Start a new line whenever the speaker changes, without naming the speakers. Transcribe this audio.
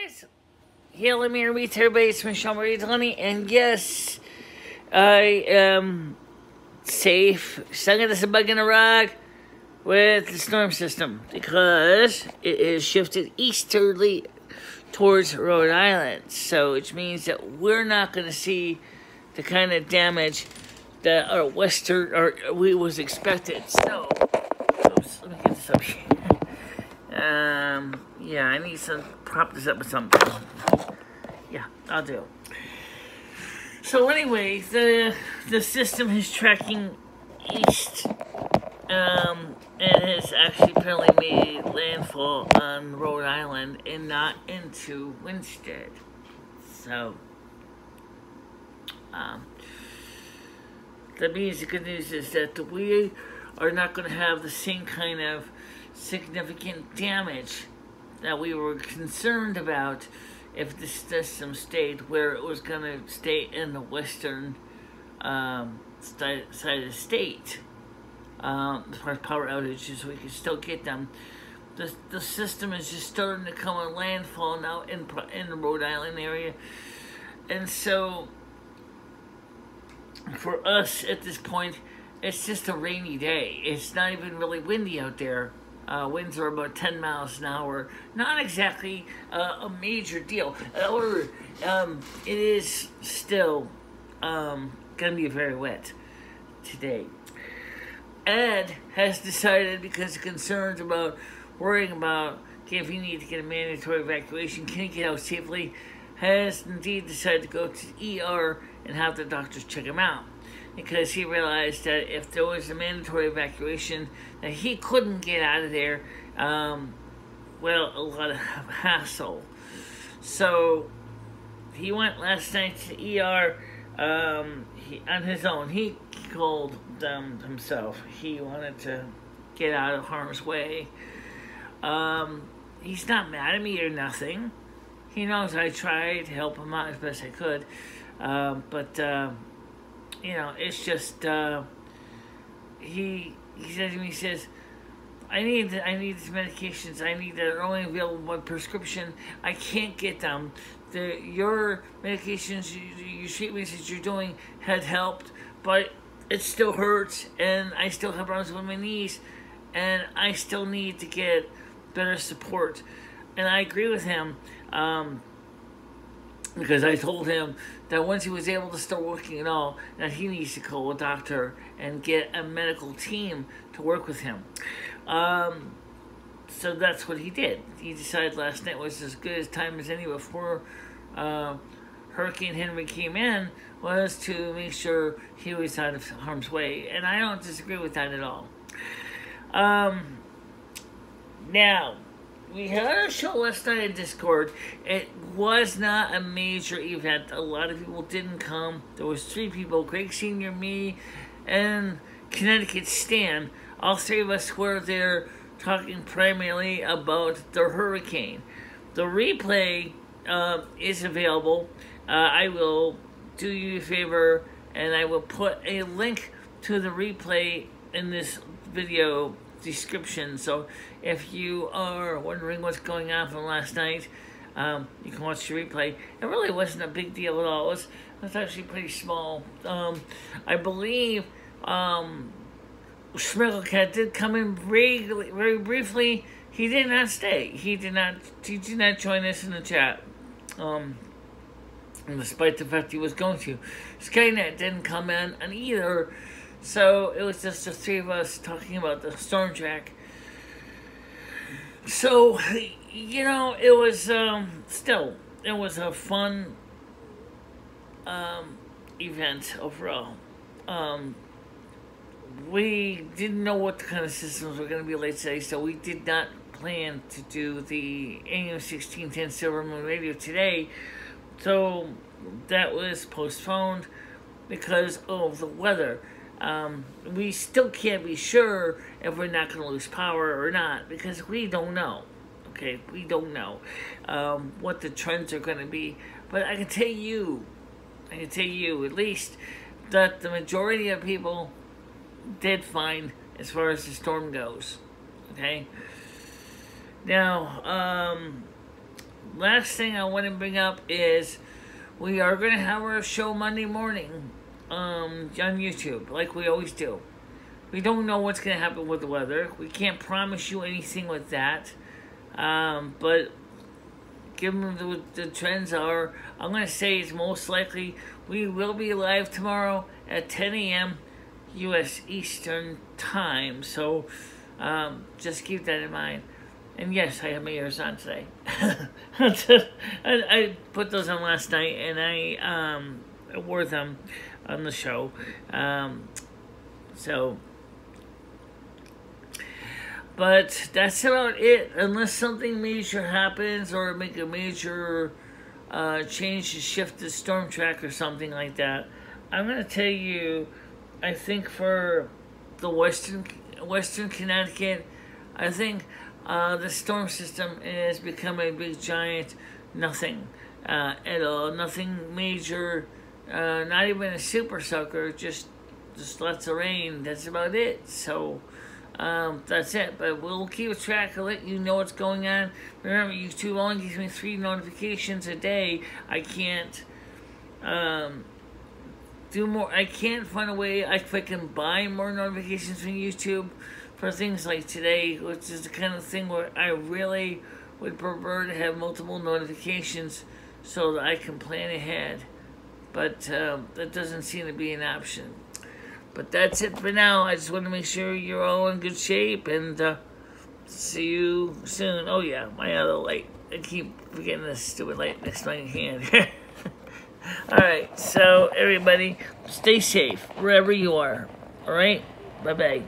guys, hello, everybody, it's MicheleMarieDalene, and yes, I am safe, stuck in this bug in a rock with the storm system, because it is shifted easterly towards Rhode Island, so which means that we're not going to see the kind of damage that our we was expected. So, oops, let me get this up here. Yeah, I need to prop this up with something. Yeah, I'll do. So anyway, the system is tracking east, and has actually apparently made landfall on Rhode Island and not into Winstead. So, that means the good news is that we are not going to have the same kind of significant damage that we were concerned about if the system stayed where it was going to stay in the western side of the state. As far as power outages, we can still get them. The system is just starting to come on landfall now in the Rhode Island area, and so for us at this point, it's just a rainy day. It's not even really windy out there. Winds are about 10 miles an hour. Not exactly a major deal. However, it is still going to be very wet today. Ed has decided, because of concerns about worrying about if you need to get a mandatory evacuation, can you get out safely, has indeed decided to go to the ER and have the doctors check him out, because he realized that if there was a mandatory evacuation, that he couldn't get out of there, well, a lot of hassle. So he went last night to the ER on his own. He called them himself. He wanted to get out of harm's way. He's not mad at me or nothing. He knows I tried to help him out as best I could, but you know, it's just, he says to me, he says, I need these medications. They're only available by prescription. I can't get them. Your medications, your treatments that you're doing had helped, but it still hurts, and I still have problems with my knees, and I still need to get better support. And I agree with him, because I told him that once he was able to start working at all, that he needs to call a doctor and get a medical team to work with him. So that's what he did. He decided last night was as good a time as any before Hurricane Henri came in, was to make sure he was out of harm's way. And I don't disagree with that at all. Now, we had a show last night in Discord. It was not a major event. A lot of people didn't come. There was 3 people, Greg Sr., me, and Connecticut Stan. All 3 of us were there talking primarily about the hurricane. The replay is available. I will do you a favor, and I will put a link to the replay in this video description, so if you are wondering what's going on from last night, you can watch the replay. It really wasn't a big deal at all. It was actually pretty small. I believe Schmirgelcat did come in very briefly. He did not stay. He did not join us in the chat, and despite the fact he was going to. Skynet didn't come in either. So it was just the 3 of us talking about the storm track. So, you know, it was still, it was a fun event overall. We didn't know what the kind of systems were going to be late today, so we did not plan to do the AM 1610 Silvermoon radio today. So that was postponed because of the weather. We still can't be sure if we're not going to lose power or not, because we don't know. Okay, we don't know what the trends are going to be. But I can tell you at least that the majority of people did fine as far as the storm goes. Okay. Now, last thing I want to bring up is we are going to have our show Monday morning on YouTube, like we always do. We don't know what's going to happen with the weather. We can't promise you anything with that. But given the trends are, I'm going to say it's most likely we will be live tomorrow at 10 a.m. U.S. Eastern Time. So just keep that in mind. And yes, I have my ears on today. I put those on last night, and I wore them on the show. But that's about it. Unless something major happens or make a major change to shift the storm track or something like that, I'm going to tell you, I think for the Western Connecticut, I think the storm system has become a big giant nothing at all. Nothing major, not even a super sucker, just lots of rain. That's about it. So that's it. But we'll keep a track and let you know what's going on. Remember, YouTube only gives me 3 notifications a day. I can't do more. I can't find a way I can buy more notifications from YouTube for things like today, which is the kind of thing where I really would prefer to have multiple notifications so that I can plan ahead. But that doesn't seem to be an option. But that's it for now. I just want to make sure you're all in good shape, and see you soon. Oh yeah, my other light. I keep forgetting this stupid light next to my hand. Alright, so everybody, stay safe wherever you are. Alright? Bye-bye.